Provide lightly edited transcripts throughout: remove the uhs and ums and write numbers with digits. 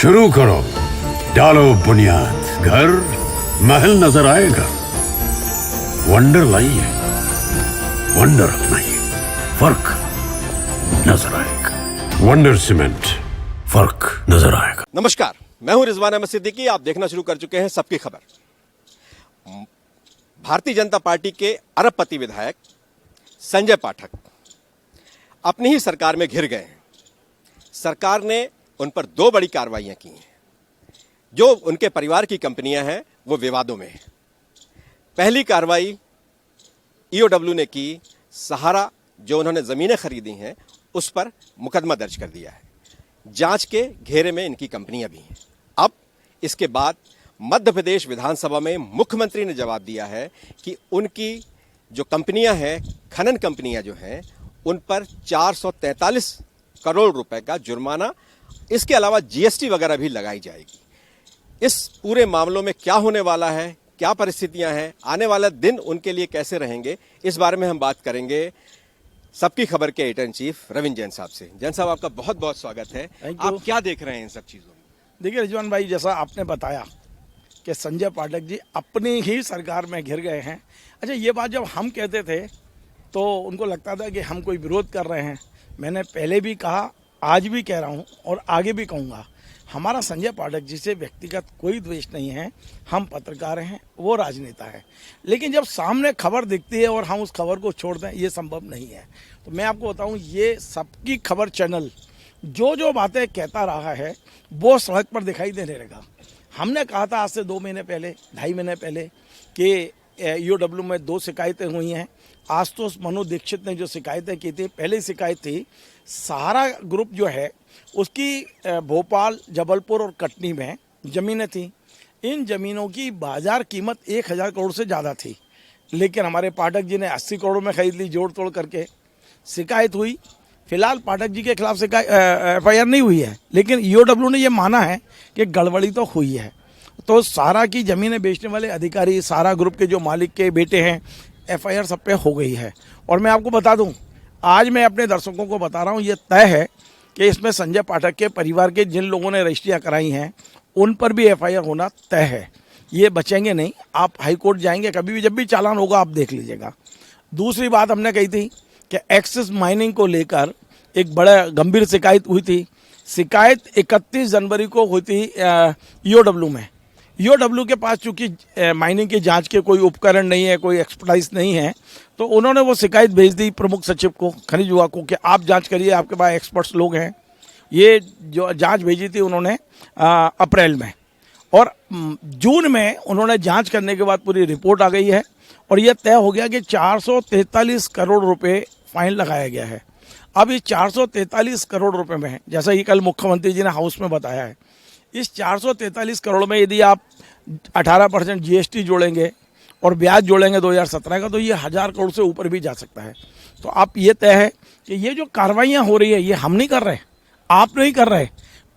शुरू करो, डालो बुनियाद, घर महल नजर आएगा। वंडर लाइए, वंडर अपनाइए, फर्क नजर आएगा। वंडर सीमेंट, फर्क नजर आएगा। नमस्कार, मैं हूं रिजवान अहमद सिद्दीकी। आप देखना शुरू कर चुके हैं सबकी खबर। भारतीय जनता पार्टी के अरबपति विधायक संजय पाठक अपनी ही सरकार में घिर गए हैं। सरकार ने उन पर दो बड़ी कार्रवाइयां की हैं। जो उनके परिवार की कंपनियां हैं वो विवादों में हैं। पहली कार्रवाई ईओडब्ल्यू ने की, सहारा जो उन्होंने ज़मीनें खरीदी हैं उस पर मुकदमा दर्ज कर दिया है। जांच के घेरे में इनकी कंपनियां भी हैं। अब इसके बाद मध्य प्रदेश विधानसभा में मुख्यमंत्री ने जवाब दिया है कि उनकी जो कंपनियां हैं, खनन कंपनियां जो हैं, उन पर 443 करोड़ रुपए का जुर्माना, इसके अलावा जीएसटी वगैरह भी लगाई जाएगी। इस पूरे मामलों में क्या होने वाला है, क्या परिस्थितियां हैं, आने वाला दिन उनके लिए कैसे रहेंगे, इस बारे में हम बात करेंगे सबकी खबर के editor in chief Ravindra Jain साहब से। जैन साहब, आपका बहुत बहुत स्वागत है। आप क्या देख रहे हैं इन सब चीजों में? देखिए रिजवान भाई, जैसा आपने बताया कि संजय पाठक जी अपनी ही सरकार में घिर गए हैं। अच्छा, ये बात जब हम कहते थे तो उनको लगता था कि हम कोई विरोध कर रहे हैं। मैंने पहले भी कहा, आज भी कह रहा हूँ और आगे भी कहूँगा, हमारा संजय पाठक जी से व्यक्तिगत कोई द्वेष नहीं है। हम पत्रकार हैं, वो राजनेता है। लेकिन जब सामने खबर दिखती है और हम उस खबर को छोड़ दें, ये संभव नहीं है। तो मैं आपको बताऊं, ये सबकी खबर चैनल जो जो बातें कहता रहा है वो सड़क पर दिखाई देने लगा। हमने कहा था आज से 2 महीने पहले, 2.5 महीने पहले कि ईओडब्ल्यू में 2 शिकायतें हुई हैं। आशुतोष मनु दीक्षित ने जो शिकायतें की थी, पहली शिकायत थी सहारा ग्रुप जो है उसकी भोपाल, जबलपुर और कटनी में ज़मीनें थी। इन ज़मीनों की बाज़ार कीमत 1000 करोड़ से ज़्यादा थी, लेकिन हमारे पाठक जी ने 80 करोड़ में ख़रीद ली जोड़ तोड़ करके। शिकायत हुई, फिलहाल पाठक जी के खिलाफ एफआईआर नहीं हुई है, लेकिन ईओडब्ल्यू ने यह माना है कि गड़बड़ी तो हुई है। तो सहारा की ज़मीनें बेचने वाले अधिकारी, सहारा ग्रुप के जो मालिक के बेटे हैं, एफआईआर सब पे हो गई है। और मैं आपको बता दूं, आज मैं अपने दर्शकों को बता रहा हूं, ये तय है कि इसमें संजय पाठक के परिवार के जिन लोगों ने रजिस्ट्रियाँ कराई हैं उन पर भी एफआईआर होना तय है। ये बचेंगे नहीं। आप हाई कोर्ट जाएंगे कभी भी, जब भी चालान होगा आप देख लीजिएगा। दूसरी बात हमने कही थी कि एक्सिस माइनिंग को लेकर एक बड़ा गंभीर शिकायत हुई थी। शिकायत 31 जनवरी को हुई थी ईओडब्ल्यू में। ईओडब्ल्यू के पास चूंकि माइनिंग की जांच के कोई उपकरण नहीं है, कोई एक्सपर्टाइज नहीं है, तो उन्होंने वो शिकायत भेज दी प्रमुख सचिव को, खनिज विभाग को, कि आप जांच करिए, आपके पास एक्सपर्ट्स लोग हैं। ये जो जांच भेजी थी उन्होंने अप्रैल में, और जून में उन्होंने जांच करने के बाद पूरी रिपोर्ट आ गई है और ये तय हो गया कि 443 करोड़ रुपए फाइन लगाया गया है। अब इस 443 करोड़ रुपए में, जैसा कि कल मुख्यमंत्री जी ने हाउस में बताया है, इस 443 करोड़ में यदि आप 18% जीएसटी जोड़ेंगे और ब्याज जोड़ेंगे 2017 का, तो ये 1000 करोड़ से ऊपर भी जा सकता है। तो आप ये तय है कि ये जो कार्रवाइयाँ हो रही है ये हम नहीं कर रहे, आप नहीं कर रहे,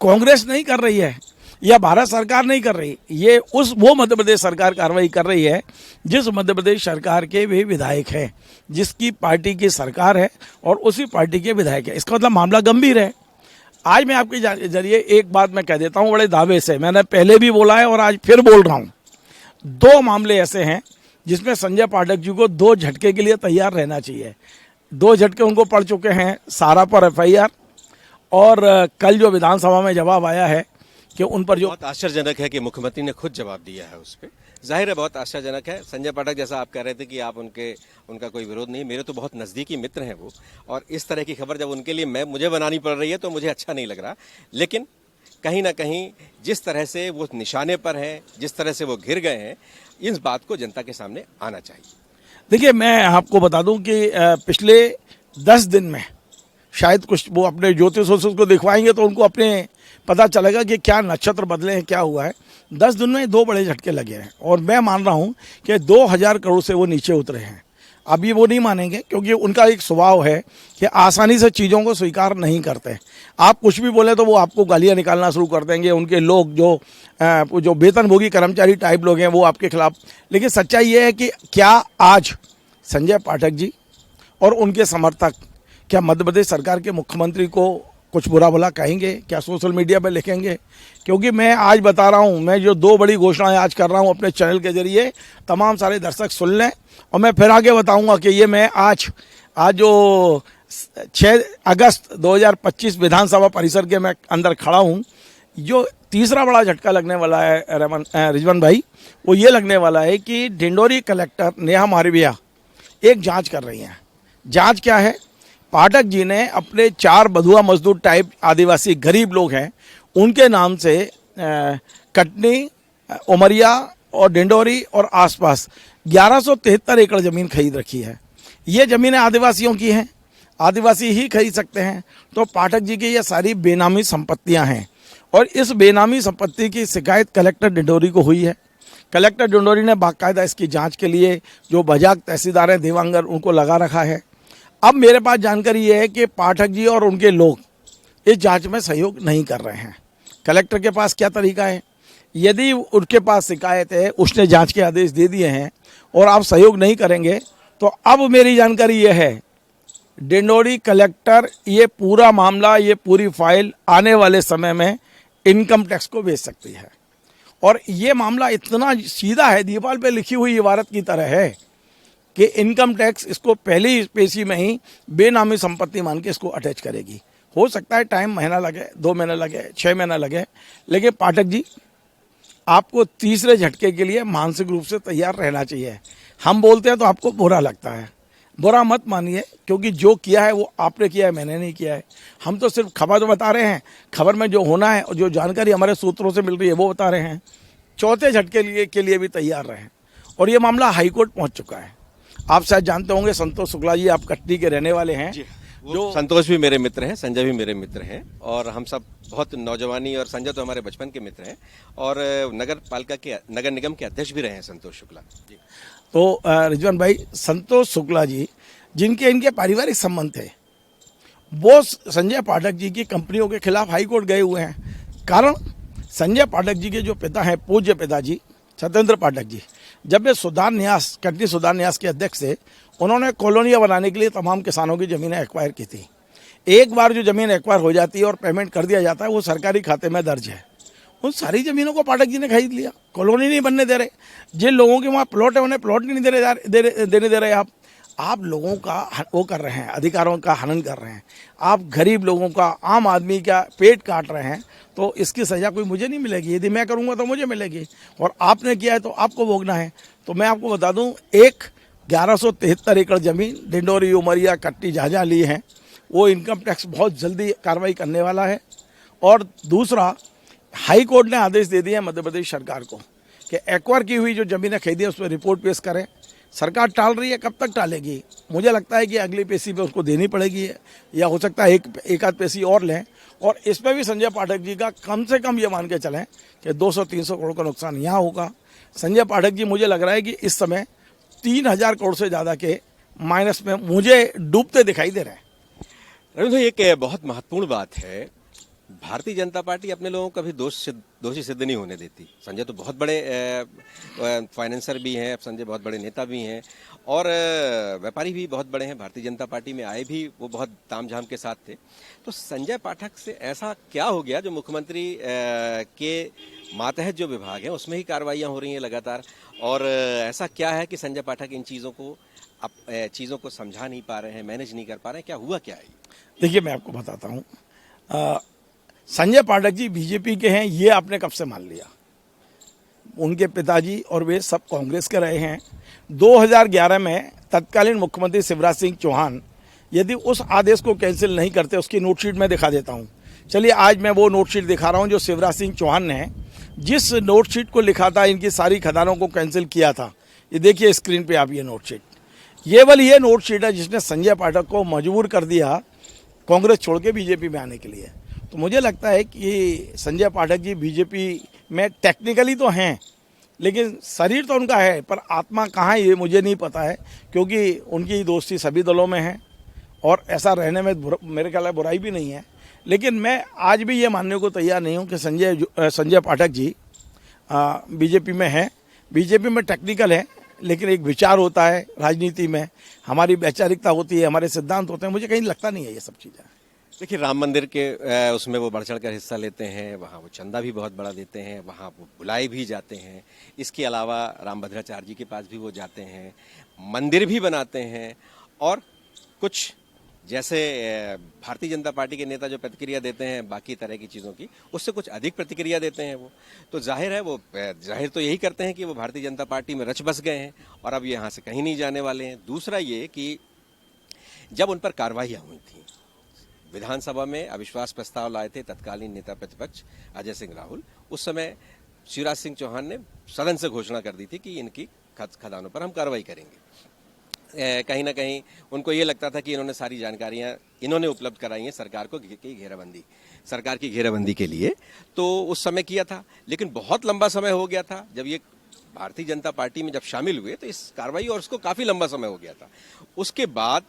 कांग्रेस नहीं कर रही है, या भारत सरकार नहीं कर रही, ये वो मध्य प्रदेश सरकार कार्रवाई कर रही है जिस मध्य प्रदेश सरकार के वे विधायक हैं, जिसकी पार्टी की सरकार है और उसी पार्टी के विधायक है। इसका मतलब मामला गंभीर है। आज मैं आपके जरिए एक बात मैं कह देता हूं बड़े दावे से, मैंने पहले भी बोला है और आज फिर बोल रहा हूं, 2 मामले ऐसे हैं जिसमें संजय पाठक जी को 2 झटके के लिए तैयार रहना चाहिए। 2 झटके उनको पड़ चुके हैं, सहारा पर एफआईआर, और कल जो विधानसभा में जवाब आया है कि उन पर जो बहुत आश्चर्यजनक है कि मुख्यमंत्री ने खुद जवाब दिया है उस पर। जाहिर है बहुत आश्चर्यजनक है। संजय पाठक, जैसा आप कह रहे थे कि आप उनका कोई विरोध नहीं, मेरे तो बहुत नज़दीकी मित्र हैं वो, और इस तरह की खबर जब उनके लिए मुझे बनानी पड़ रही है तो मुझे अच्छा नहीं लग रहा। लेकिन कहीं ना कहीं जिस तरह से वो निशाने पर हैं, जिस तरह से वो घिर गए हैं, इस बात को जनता के सामने आना चाहिए। देखिए, मैं आपको बता दूं कि पिछले 10 दिन में शायद कुछ वो अपने ज्योतिष को दिखवाएंगे तो उनको अपने पता चलेगा कि क्या नक्षत्र बदले हैं, क्या हुआ है। 10 दिन में 2 बड़े झटके लगे हैं और मैं मान रहा हूं कि 2000 करोड़ से वो नीचे उतरे हैं। अभी वो नहीं मानेंगे क्योंकि उनका एक स्वभाव है कि आसानी से चीज़ों को स्वीकार नहीं करते। आप कुछ भी बोले तो वो आपको गालियाँ निकालना शुरू कर देंगे। उनके लोग जो वेतनभोगी कर्मचारी टाइप लोग हैं वो आपके खिलाफ। लेकिन सच्चाई ये है कि क्या आज संजय पाठक जी और उनके समर्थक क्या मध्य प्रदेश सरकार के मुख्यमंत्री को कुछ बुरा भला कहेंगे, क्या सोशल मीडिया पे लिखेंगे? क्योंकि मैं आज बता रहा हूँ, मैं जो 2 बड़ी घोषणाएं आज कर रहा हूँ अपने चैनल के जरिए, तमाम सारे दर्शक सुन लें, और मैं फिर आगे बताऊंगा कि ये मैं आज जो 6 अगस्त 2025 विधानसभा परिसर के मैं अंदर खड़ा हूँ, जो तीसरा बड़ा झटका लगने वाला है रिजवान भाई, वो ये लगने वाला है कि डिंडोरी कलेक्टर नेहा मारविया एक जांच कर रही हैं। जांच क्या है? पाठक जी ने अपने 4 बधुआ मजदूर टाइप आदिवासी गरीब लोग हैं, उनके नाम से कटनी, उमरिया और डिंडोरी और आसपास 1173 एकड़ ज़मीन खरीद रखी है। ये ज़मीनें आदिवासियों की हैं, आदिवासी ही खरीद सकते हैं। तो पाठक जी की ये सारी बेनामी संपत्तियां हैं, और इस बेनामी संपत्ति की शिकायत कलेक्टर डिंडोरी को हुई है। कलेक्टर डिंडोरी ने बाकायदा इसकी जांच के लिए जो बजाग तहसीलदार हैं देवांगर, उनको लगा रखा है। अब मेरे पास जानकारी ये है कि पाठक जी और उनके लोग इस जांच में सहयोग नहीं कर रहे हैं। कलेक्टर के पास क्या तरीका है? यदि उनके पास शिकायत है, उसने जांच के आदेश दे दिए हैं और आप सहयोग नहीं करेंगे, तो अब मेरी जानकारी ये है डिंडोरी कलेक्टर ये पूरा मामला, ये पूरी फाइल आने वाले समय में इनकम टैक्स को भेज सकती है। और ये मामला इतना सीधा है, दीवार पे लिखी हुई इबारत की तरह है कि इनकम टैक्स इसको पहली पेशी में ही बेनामी संपत्ति मान के इसको अटैच करेगी। हो सकता है टाइम महीना लगे, 2 महीने लगे, 6 महीना लगे, लेकिन पाठक जी आपको तीसरे झटके के लिए मानसिक रूप से तैयार रहना चाहिए। हम बोलते हैं तो आपको बुरा लगता है, बुरा मत मानिए, क्योंकि जो किया है वो आपने किया है, मैंने नहीं किया है। हम तो सिर्फ खबर तो बता रहे हैं, खबर में जो होना है और जो जानकारी हमारे सूत्रों से मिल रही है वो बता रहे हैं। चौथे झटके के लिए भी तैयार रहें। और ये मामला हाईकोर्ट पहुंच चुका है। आप शायद जानते होंगे संतोष शुक्ला जी, आप कटनी के रहने वाले हैं। जो संतोष भी मेरे मित्र हैं, संजय भी मेरे मित्र हैं, और हम सब बहुत नौजवानी, और संजय तो हमारे बचपन के मित्र हैं, और नगर निगम के अध्यक्ष भी रहे हैं संतोष शुक्ला जी। तो रिजवान भाई, संतोष शुक्ला जी जिनके इनके पारिवारिक संबंध थे, वो संजय पाठक जी की कंपनियों के खिलाफ हाईकोर्ट गए हुए हैं। कारण संजय पाठक जी के जो पिता हैं, पूज्य पिताजी सत्येंद्र पाठक जी, जब वे कटनी सुधार न्यास के अध्यक्ष थे, उन्होंने कॉलोनियाँ बनाने के लिए तमाम किसानों की ज़मीनें एक्वायर की थी। एक बार जो ज़मीन एक्वायर हो जाती है और पेमेंट कर दिया जाता है, वो सरकारी खाते में दर्ज है। उन सारी ज़मीनों को पाठक जी ने खरीद लिया, कॉलोनी नहीं बनने दे रहे। जिन लोगों के वहाँ प्लॉट है उन्हें प्लॉट नहीं देने दे रहे आप लोगों का वो कर रहे हैं, अधिकारों का हनन कर रहे हैं। आप गरीब लोगों का, आम आदमी का पेट काट रहे हैं, तो इसकी सज़ा कोई मुझे नहीं मिलेगी। यदि मैं करूँगा तो मुझे मिलेगी, और आपने किया है तो आपको भोगना है। तो मैं आपको बता दूँ, 1173 एकड़ ज़मीन डिंडोरी, उमरिया, कट्टी जहाँ ली हैं, वो इनकम टैक्स बहुत जल्दी कार्रवाई करने वाला है। और दूसरा, हाई कोर्ट ने आदेश दे दिया है मध्य प्रदेश सरकार को कि एक्वायर की हुई जो ज़मीनें खरीदी है उस पर रिपोर्ट पेश करें। सरकार टाल रही है, कब तक टालेगी? मुझे लगता है कि अगली पेशी पे उसको देनी पड़ेगी, या हो सकता है एक आध पेशी और लें। और इसमें भी संजय पाठक जी का कम से कम ये मान के चलें कि 200-300 करोड़ का नुकसान यहाँ होगा। संजय पाठक जी, मुझे लग रहा है कि इस समय 3000 करोड़ से ज़्यादा के माइनस में मुझे डूबते दिखाई दे रहे हैं। रविंद्र, एक बहुत महत्वपूर्ण बात है, भारतीय जनता पार्टी अपने लोगों को कभी दोषी सिद्ध नहीं होने देती। संजय तो बहुत बड़े फाइनेंसर भी हैं, संजय बहुत बड़े नेता भी हैं, और व्यापारी भी बहुत बड़े हैं। भारतीय जनता पार्टी में आए भी वो बहुत तामझाम के साथ थे। तो संजय पाठक से ऐसा क्या हो गया जो मुख्यमंत्री के मातहत जो विभाग हैं उसमें ही कार्रवाइयाँ हो रही हैं लगातार, और ऐसा क्या है कि संजय पाठक इन चीज़ों को समझा नहीं पा रहे हैं, मैनेज नहीं कर पा रहे हैं? क्या हुआ क्या है? देखिए, मैं आपको बताता हूँ। संजय पाठक जी बीजेपी के हैं, ये आपने कब से मान लिया? उनके पिताजी और वे सब कांग्रेस के रहे हैं। 2011 में तत्कालीन मुख्यमंत्री शिवराज सिंह चौहान यदि उस आदेश को कैंसिल नहीं करते, उसकी नोटशीट में दिखा देता हूँ। चलिए, आज मैं वो नोटशीट दिखा रहा हूँ जो शिवराज सिंह चौहान ने जिस नोटशीट को लिखा था, इनकी सारी खदानों को कैंसिल किया था। ये देखिए स्क्रीन पे आप, ये नोटशीट, ये नोटशीट है जिसने संजय पाठक को मजबूर कर दिया कांग्रेस छोड़ के बीजेपी में आने के लिए। तो मुझे लगता है कि संजय पाठक जी बीजेपी में टेक्निकली तो हैं, लेकिन शरीर तो उनका है, पर आत्मा कहाँ है ये मुझे नहीं पता है, क्योंकि उनकी दोस्ती सभी दलों में है और ऐसा रहने में मेरे ख्याल में बुराई भी नहीं है। लेकिन मैं आज भी ये मानने को तैयार नहीं हूँ कि संजय पाठक जी बीजेपी में हैं। बीजेपी में टेक्निकल है, लेकिन एक विचार होता है राजनीति में, हमारी वैचारिकता होती है, हमारे सिद्धांत होते हैं। मुझे कहीं लगता नहीं है ये सब चीज़ें। देखिए, राम मंदिर के उसमें वो बढ़ चढ़ कर हिस्सा लेते हैं, वहाँ वो चंदा भी बहुत बड़ा देते हैं, वहाँ वो बुलाए भी जाते हैं। इसके अलावा रामभद्राचार्य जी के पास भी वो जाते हैं, मंदिर भी बनाते हैं, और कुछ जैसे भारतीय जनता पार्टी के नेता जो प्रतिक्रिया देते हैं बाकी तरह की चीज़ों की, उससे कुछ अधिक प्रतिक्रिया देते हैं वो। तो जाहिर है वो जाहिर तो यही करते हैं कि वो भारतीय जनता पार्टी में रच बस गए हैं और अब यहाँ से कहीं नहीं जाने वाले हैं। दूसरा ये कि जब उन पर कार्रवाइयाँ हुई थी, विधानसभा में अविश्वास प्रस्ताव लाए थे तत्कालीन नेता प्रतिपक्ष अजय सिंह राहुल, उस समय शिवराज सिंह चौहान ने सदन से घोषणा कर दी थी कि इनकी खदानों पर हम कार्रवाई करेंगे। कहीं ना कहीं उनको ये लगता था कि इन्होंने सारी जानकारियां इन्होंने उपलब्ध कराई हैं सरकार को सरकार की घेराबंदी के लिए, तो उस समय किया था। लेकिन बहुत लंबा समय हो गया था जब ये भारतीय जनता पार्टी में जब शामिल हुए, तो इस कार्रवाई और उसको काफ़ी लंबा समय हो गया था। उसके बाद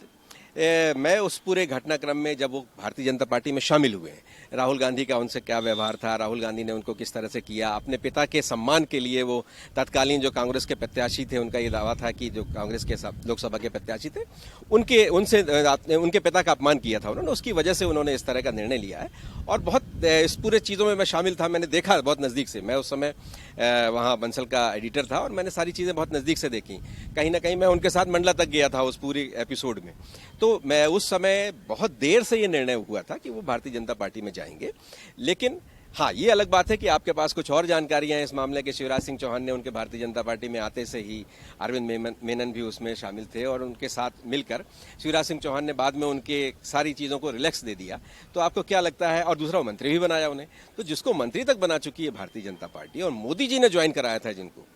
मैं उस पूरे घटनाक्रम में जब वो भारतीय जनता पार्टी में शामिल हुए, राहुल गांधी का उनसे क्या व्यवहार था, राहुल गांधी ने उनको किस तरह से किया, अपने पिता के सम्मान के लिए वो तत्कालीन जो कांग्रेस के प्रत्याशी थे, उनका ये दावा था कि जो कांग्रेस के लोकसभा के प्रत्याशी थे उनके पिता का अपमान किया था उन्होंने, उसकी वजह से उन्होंने इस तरह का निर्णय लिया है। और बहुत इस पूरे चीज़ों में मैं शामिल था, मैंने देखा बहुत नज़दीक से। मैं उस समय वहाँ बंसल का एडिटर था और मैंने सारी चीज़ें बहुत नज़दीक से देखी। कहीं ना कहीं मैं उनके साथ मंडला तक गया था उस पूरी एपिसोड में। तो मैं उस समय बहुत देर से ये निर्णय हुआ था कि वो भारतीय जनता पार्टी में जाएंगे। लेकिन हाँ, ये अलग बात है कि आपके पास कुछ और जानकारियां हैं इस मामले के। शिवराज सिंह चौहान ने उनके भारतीय जनता पार्टी में आते से ही अरविंद मेनन भी उसमें शामिल थे और उनके साथ मिलकर शिवराज सिंह चौहान ने बाद में उनके सारी चीज़ों को रिलैक्स दे दिया। तो आपको क्या लगता है? और दूसरा, मंत्री भी बनाया उन्हें। तो जिसको मंत्री तक बना चुकी है भारतीय जनता पार्टी और मोदी जी ने ज्वाइन कराया था जिनको,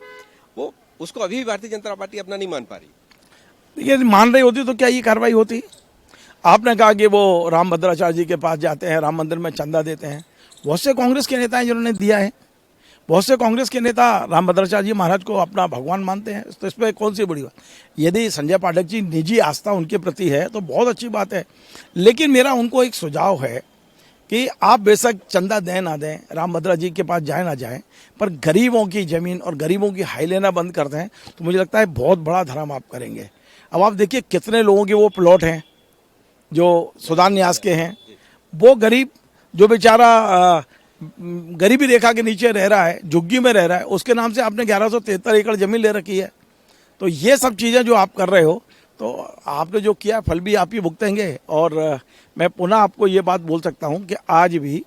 वो उसको अभी भी भारतीय जनता पार्टी अपना नहीं मान पा रही। देखिए, मान रही होती तो क्या ये कार्रवाई होती? आपने कहा कि वो रामभद्राचार्य जी के पास जाते हैं, राम मंदिर में चंदा देते हैं। बहुत से कांग्रेस के नेता हैं जिन्होंने दिया है। बहुत से कांग्रेस के नेता रामभद्राचार्य जी महाराज को अपना भगवान मानते हैं। तो इसमें कौन सी बड़ी बात? यदि संजय पाठक जी निजी आस्था उनके प्रति है तो बहुत अच्छी बात है। लेकिन मेरा उनको एक सुझाव है कि आप बेशक चंदा दें ना दें, रामभद्रा जी के पास जाए ना जाए, पर गरीबों की ज़मीन और गरीबों की हाई लेना बंद कर दें तो मुझे लगता है बहुत बड़ा धर्म आप करेंगे। अब आप देखिए कितने लोगों के वो प्लॉट हैं जो सुदान न्यास के हैं। वो गरीब जो बेचारा गरीबी रेखा के नीचे रह रहा है, झुग्गी में रह रहा है, उसके नाम से आपने 1173 एकड़ जमीन ले रखी है। तो ये सब चीज़ें जो आप कर रहे हो, तो आपने जो किया फल भी आप ही भुगतेंगे। और मैं पुनः आपको ये बात बोल सकता हूँ कि आज भी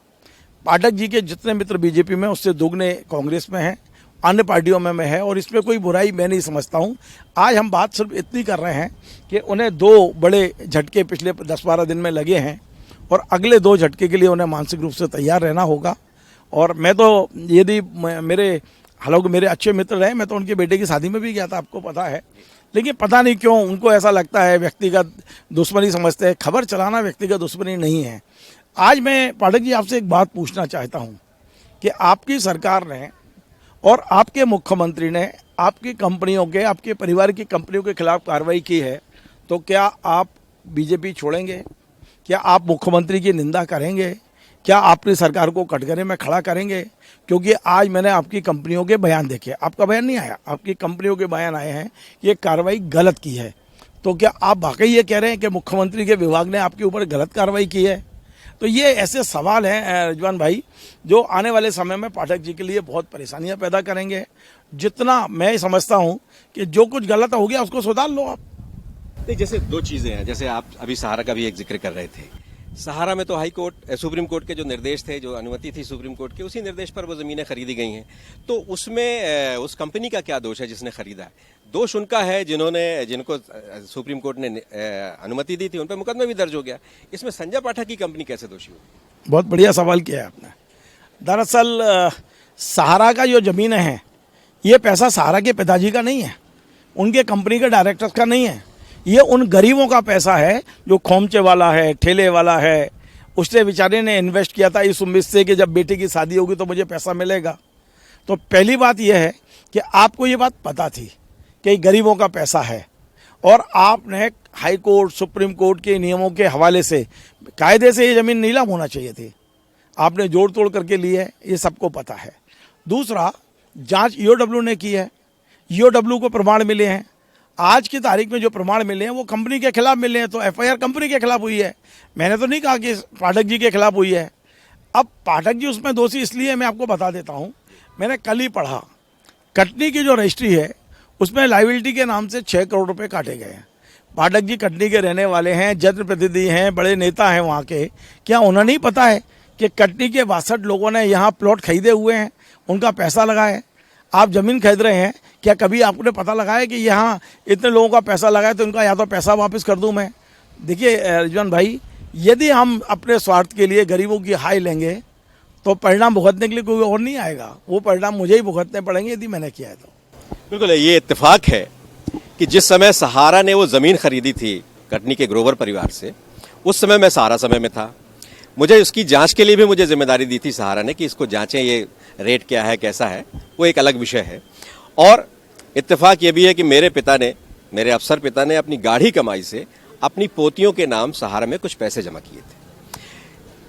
पाठक जी के जितने मित्र बीजेपी में उससे दुगने कांग्रेस में हैं, अन्य पार्टियों में है, और इसमें कोई बुराई मैं नहीं समझता हूँ। आज हम बात सिर्फ इतनी कर रहे हैं कि उन्हें 2 बड़े झटके पिछले 10-12 दिन में लगे हैं और अगले 2 झटके के लिए उन्हें मानसिक रूप से तैयार रहना होगा। और मैं तो यदि हालांकि मेरे अच्छे मित्र रहे, मैं तो उनके बेटे की शादी में भी गया था, आपको पता है। लेकिन पता नहीं क्यों उनको ऐसा लगता है व्यक्तिगत दुश्मनी समझते हैं। खबर चलाना व्यक्तिगत दुश्मनी नहीं है। आज मैं पाठक जी आपसे एक बात पूछना चाहता हूँ कि आपकी सरकार ने और आपके मुख्यमंत्री ने आपकी कंपनियों के, आपके परिवार की कंपनियों के खिलाफ कार्रवाई की है, तो क्या आप बीजेपी छोड़ेंगे? क्या आप मुख्यमंत्री की निंदा करेंगे? क्या आपकी सरकार को कटघरे में खड़ा करेंगे? क्योंकि आज मैंने आपकी कंपनियों के बयान देखे, आपका बयान नहीं आया, आपकी कंपनियों के बयान आए हैं कि ये कार्रवाई गलत की है। तो क्या आप वाकई ये कह रहे हैं कि मुख्यमंत्री के विभाग ने आपके ऊपर गलत कार्रवाई की है? तो ये ऐसे सवाल हैं रिजवान भाई जो आने वाले समय में पाठक जी के लिए बहुत परेशानियां पैदा करेंगे। जितना मैं समझता हूं कि जो कुछ गलत हो गया उसको सुधार लो आप। जैसे 2 चीजें हैं, जैसे आप अभी सहारा का भी एक जिक्र कर रहे थे। सहारा में तो हाई कोर्ट, सुप्रीम कोर्ट के जो निर्देश थे, जो अनुमति थी सुप्रीम कोर्ट के, उसी निर्देश पर वो ज़मीनें खरीदी गई हैं। तो उसमें उस कंपनी का क्या दोष है जिसने खरीदा है? दोष उनका है जिनको सुप्रीम कोर्ट ने अनुमति दी थी, उन पर मुकदमा भी दर्ज हो गया। इसमें संजय पाठक की कंपनी कैसे दोषी होगी? बहुत बढ़िया सवाल किया है आपने। दरअसल सहारा का जो ज़मीनें हैं, ये पैसा सहारा के पिताजी का नहीं है, उनके कंपनी के डायरेक्टर्स का नहीं है। ये उन गरीबों का पैसा है जो खोमचे वाला है, ठेले वाला है। उसने बेचारे ने इन्वेस्ट किया था इस उम्मीद से कि जब बेटी की शादी होगी तो मुझे पैसा मिलेगा। तो पहली बात यह है कि आपको ये बात पता थी कि गरीबों का पैसा है, और आपने हाई कोर्ट, सुप्रीम कोर्ट के नियमों के हवाले से कायदे से ये ज़मीन नीलाम होना चाहिए थी। आपने जोड़ तोड़ करके ली है, ये सबको पता है। दूसरा, जांच ईओडब्ल्यू ने की है, ईओडब्ल्यू को प्रमाण मिले हैं। आज की तारीख में जो प्रमाण मिले हैं वो कंपनी के खिलाफ मिले हैं, तो एफआईआर कंपनी के खिलाफ हुई है। मैंने तो नहीं कहा कि पाठक जी के खिलाफ हुई है। अब पाठक जी उसमें दोषी इसलिए मैं आपको बता देता हूँ, मैंने कल ही पढ़ा, कटनी की जो रजिस्ट्री है उसमें लाइबिलिटी के नाम से 6 करोड़ रुपए काटे गए हैं। पाठक जी कटनी के रहने वाले हैं, जनप्रतिनिधि हैं, बड़े नेता हैं वहाँ के, क्या उन्हें नहीं पता है कि कटनी के 62 लोगों ने यहाँ प्लॉट खरीदे हुए हैं, उनका पैसा लगा है। आप ज़मीन खरीद रहे हैं, क्या कभी आपने पता लगाया कि यहाँ इतने लोगों का पैसा लगा है तो उनका या तो पैसा वापस कर दूँ मैं? देखिए रिजवान भाई, यदि हम अपने स्वार्थ के लिए गरीबों की हाय लेंगे तो परिणाम भुगतने के लिए कोई और नहीं आएगा, वो परिणाम मुझे ही भुगतने पड़ेंगे यदि मैंने किया है तो। बिल्कुल, ये इत्तेफाक है कि जिस समय सहारा ने वो ज़मीन खरीदी थी कटनी के ग्रोवर परिवार से, उस समय मैं सहारा समय में था। मुझे उसकी जांच के लिए भी मुझे जिम्मेदारी दी थी सहारा ने कि इसको जांचें, ये रेट क्या है, कैसा है, वो एक अलग विषय है। और इत्तेफाक ये भी है कि मेरे पिता ने, मेरे अफसर पिता ने अपनी गाढ़ी कमाई से अपनी पोतियों के नाम सहारा में कुछ पैसे जमा किए थे।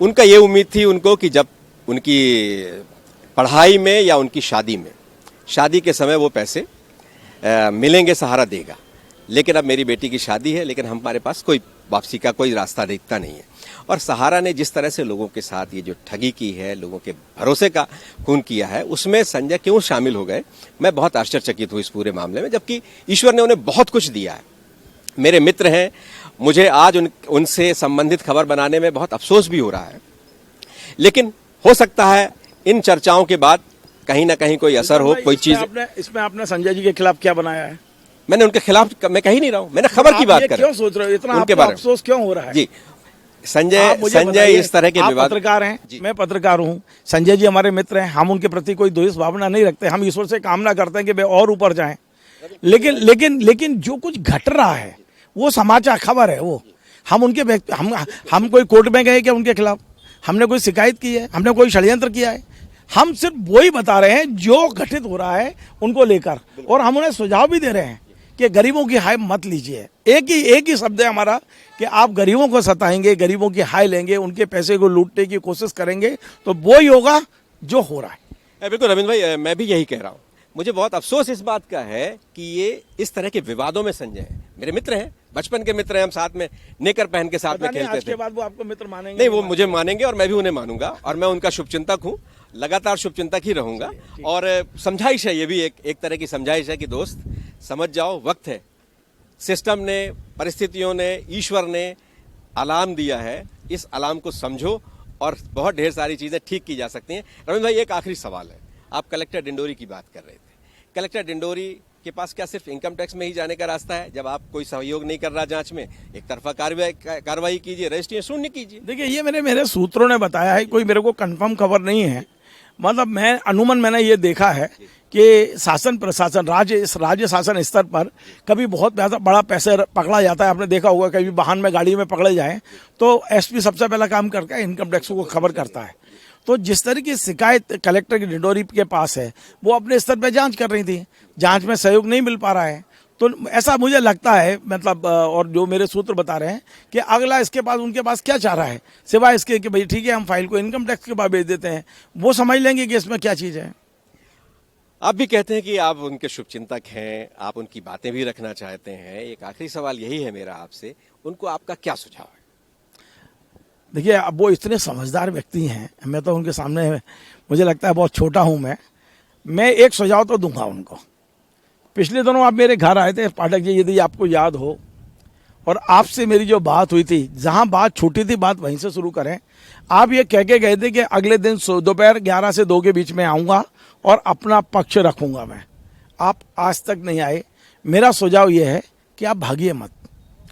उनका ये उम्मीद थी उनको कि जब उनकी पढ़ाई में या उनकी शादी के समय वो पैसे मिलेंगे, सहारा देगा। लेकिन अब मेरी बेटी की शादी है, लेकिन हमारे पास कोई वापसी का कोई रास्ता दिखता नहीं है। और सहारा ने जिस तरह से लोगों के साथ ये जो ठगी की है, लोगों के भरोसे का खून किया है, उसमें संजय क्यों शामिल हो गए, मैं बहुत आश्चर्यचकित हूँ इस पूरे मामले में, जबकि ईश्वर ने उन्हें बहुत कुछ दिया है। मेरे मित्र हैं, मुझे आज उनसे संबंधित खबर बनाने में बहुत अफसोस भी हो रहा है। लेकिन हो सकता है इन चर्चाओं के बाद कहीं ना कहीं कोई असर हो, कोई चीज। इसमें आपने संजय जी के खिलाफ क्या बनाया है? मैंने उनके खिलाफ मैं कह ही नहीं रहा हूं, मैंने खबर की बात कर। क्यों सोच रहे हो इतना, उनके बारे में अफसोस क्यों हो रहा है? जी, संजय इस तरह के विवाद। पत्रकार हैं, मैं पत्रकार हूं, संजय जी हमारे मित्र हैं, हम उनके प्रति कोई द्वेष भावना नहीं रखते, हम ईश्वर से कामना करते हैं कि वे और ऊपर जाएं। लेकिन जो कुछ घट रहा है वो समाचार खबर है, वो हम उनके हम कोई कोर्ट में गए क्या उनके खिलाफ? हमने कोई शिकायत की है? हमने कोई षड्यंत्र किया है? हम सिर्फ वही बता रहे हैं जो घटित हो रहा है उनको लेकर, और हम उन्हें सुझाव भी दे रहे हैं कि गरीबों की हाय मत लीजिए। एक ही शब्द है हमारा कि आप गरीबों को सताएंगे, गरीबों की हाय लेंगे, उनके पैसे को लूटने की कोशिश करेंगे तो वो ही होगा जो हो रहा है। बिल्कुल रविंद्र भाई, मैं भी यही कह रहा हूँ। मुझे बहुत अफसोस इस बात का है कि ये इस तरह के विवादों में संजय है। मेरे मित्र हैं, बचपन के मित्र हैं, हम साथ में नेकर पहन के साथ में खेलते थे। आज के बाद वो आपको मित्र मानेंगे? नहीं, वो मुझे मानेंगे और मैं भी उन्हें मानूंगा, और मैं उनका शुभचिंतक हूँ, लगातार शुभचिंतक ही रहूंगा। और समझाइश है, ये भी एक तरह की समझाइश है कि दोस्त समझ जाओ, वक्त है। सिस्टम ने, परिस्थितियों ने, ईश्वर ने अलार्म दिया है, इस अलार्म को समझो और बहुत ढेर सारी चीजें ठीक की जा सकती हैं। रविंद्र भाई, एक आखिरी सवाल है। आप कलेक्टर डिंडोरी की बात कर रहे थे। कलेक्टर डिंडोरी के पास क्या सिर्फ इनकम टैक्स में ही जाने का रास्ता है? जब आप कोई सहयोग नहीं कर रहा जांच में, एक तरफा कार्रवाई कीजिए, रजिस्ट्री शून्य कीजिए। देखिए, ये मेरे सूत्रों ने बताया है, कोई मेरे को कंफर्म खबर नहीं है। मतलब मैंने ये देखा है कि शासन प्रशासन राज्य शासन स्तर पर कभी बहुत बड़ा पैसे पकड़ा जाता है। आपने देखा होगा, कभी वाहन में, गाड़ी में पकड़े जाए तो एसपी सबसे पहला काम करके इनकम टैक्स को खबर करता है। तो जिस तरह की शिकायत कलेक्टर की डिंडोरी के पास है, वो अपने स्तर पर जांच कर रही थी, जांच में सहयोग नहीं मिल पा रहा है। तो ऐसा मुझे लगता है, मतलब और जो मेरे सूत्र बता रहे हैं कि अगला इसके पास, उनके पास क्या चाह रहा है सिवाय इसके कि भाई ठीक है, हम फाइल को इनकम टैक्स के पास भेज देते हैं, वो समझ लेंगे कि इसमें क्या चीज़ है। आप भी कहते हैं कि आप उनके शुभचिंतक हैं, आप उनकी बातें भी रखना चाहते हैं। एक आखिरी सवाल यही है मेरा आपसे, उनको आपका क्या सुझाव है? देखिए, अब वो इतने समझदार व्यक्ति हैं, मैं तो उनके सामने, मुझे लगता है बहुत छोटा हूँ मैं एक सुझाव तो दूंगा उनको। पिछले दिनों आप मेरे घर आए थे पाठक जी, यदि आपको याद हो, और आपसे मेरी जो बात हुई थी, जहां बात छूटी थी बात वहीं से शुरू करें। आप ये कह के गए थे कि अगले दिन दोपहर 11 से 2 के बीच में आऊँगा और अपना पक्ष रखूँगा मैं। आप आज तक नहीं आए। मेरा सुझाव ये है कि आप भागिए मत,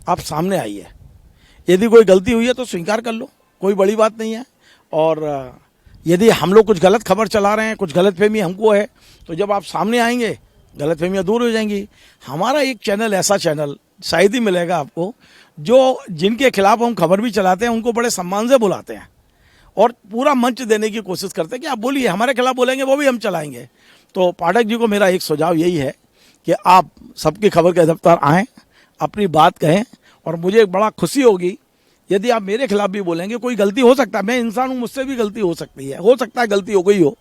आप सामने आइए। यदि कोई गलती हुई है तो स्वीकार कर लो, कोई बड़ी बात नहीं है। और यदि हम लोग कुछ गलत खबर चला रहे हैं, कुछ गलतफहमी हमको है, तो जब आप सामने आएंगे गलतफहमियां दूर हो जाएंगी। हमारा एक चैनल, ऐसा चैनल शायद ही मिलेगा आपको, जो जिनके खिलाफ हम खबर भी चलाते हैं उनको बड़े सम्मान से बुलाते हैं और पूरा मंच देने की कोशिश करते हैं कि आप बोलिए, हमारे खिलाफ बोलेंगे वो भी हम चलाएंगे। तो पाठक जी को मेरा एक सुझाव यही है कि आप सबकी खबर के दफ्तर आएँ, अपनी बात कहें, और मुझे बड़ा खुशी होगी यदि आप मेरे खिलाफ भी बोलेंगे। कोई गलती हो सकता है, मैं इंसान हूँ, मुझसे भी गलती हो सकती है, हो सकता है गलती हो गई हो,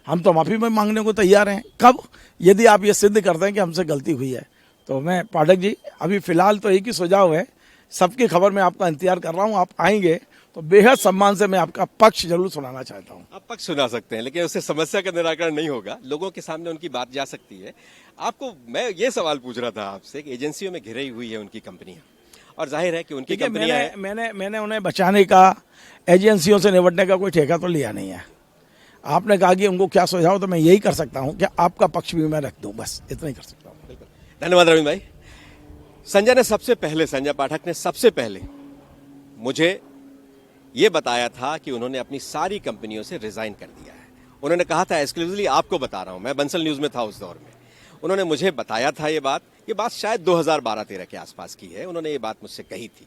हम तो माफ़ी में मांगने को तैयार हैं। कब? यदि आप ये सिद्ध करते हैं कि हमसे गलती हुई है। तो मैं पाठक जी अभी फिलहाल तो एक ही सुझाव है, सबकी खबर में आपका इंतजार कर रहा हूँ, आप आएंगे तो बेहद सम्मान से मैं आपका पक्ष जरूर सुनाना चाहता हूँ। आप पक्ष सुना सकते हैं, लेकिन उससे समस्या का निराकरण नहीं होगा, लोगों के सामने उनकी बात जा सकती है। आपको मैं ये सवाल पूछ रहा था आपसे कि एजेंसियों में घिरी हुई है उनकी कंपनियां, और जाहिर है कि उनकी देखिए कंपनियां हैं। मैंने उन्हें बचाने का, एजेंसियों से निपटने का कोई ठेका तो लिया नहीं है। आपने कहा कि उनको क्या सुझाव, तो मैं यही कर सकता हूँ कि आपका पक्ष भी मैं रख दूँ, बस इतना ही कर सकता हूँ। बिल्कुल, धन्यवाद रविंद्र भाई। संजय पाठक ने सबसे पहले मुझे ये बताया था कि उन्होंने अपनी सारी कंपनियों से रिजाइन कर दिया है। उन्होंने कहा था, एक्सक्लूसिवली आपको बता रहा हूं, मैं बंसल न्यूज में था उस दौर में, उन्होंने मुझे बताया था ये बात शायद 2012-13 के आसपास की है। उन्होंने ये बात मुझसे कही थी,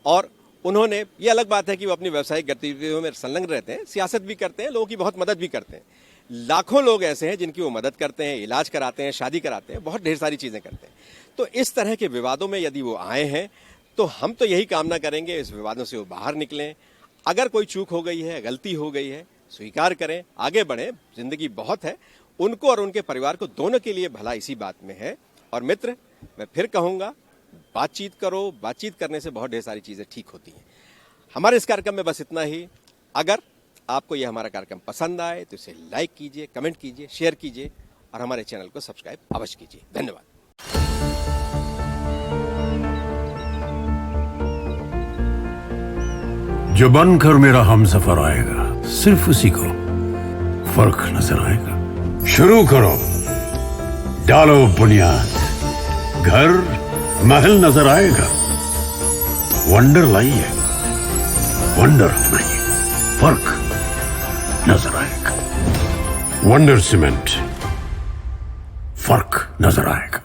और उन्होंने, ये अलग बात है कि वो अपनी व्यावसायिक गतिविधियों में संलग्न रहते हैं, सियासत भी करते हैं, लोगों की बहुत मदद भी करते हैं। लाखों लोग ऐसे हैं जिनकी वो मदद करते हैं, इलाज कराते हैं, शादी कराते हैं, बहुत ढेर सारी चीजें करते हैं। तो इस तरह के विवादों में यदि वो आए हैं तो हम तो यही कामना करेंगे इस विवादों से वो बाहर निकलें। अगर कोई चूक हो गई है, गलती हो गई है, स्वीकार करें, आगे बढ़ें, जिंदगी बहुत है, उनको और उनके परिवार को दोनों के लिए भला इसी बात में है। और मित्र, मैं फिर कहूंगा, बातचीत करो, बातचीत करने से बहुत ढेर सारी चीजें ठीक होती हैं। हमारे इस कार्यक्रम में बस इतना ही। अगर आपको यह हमारा कार्यक्रम पसंद आए तो इसे लाइक कीजिए, कमेंट कीजिए, शेयर कीजिए और हमारे चैनल को सब्सक्राइब अवश्य कीजिए। धन्यवाद। जो बनकर मेरा हमसफर आएगा, सिर्फ उसी को फर्क नजर आएगा। शुरू करो, डालो बुनियाद, घर महल नजर आएगा। वंडर लाइए, वंडर अपनाइए, फर्क नजर आएगा। वंडर सीमेंट, फर्क नजर आएगा।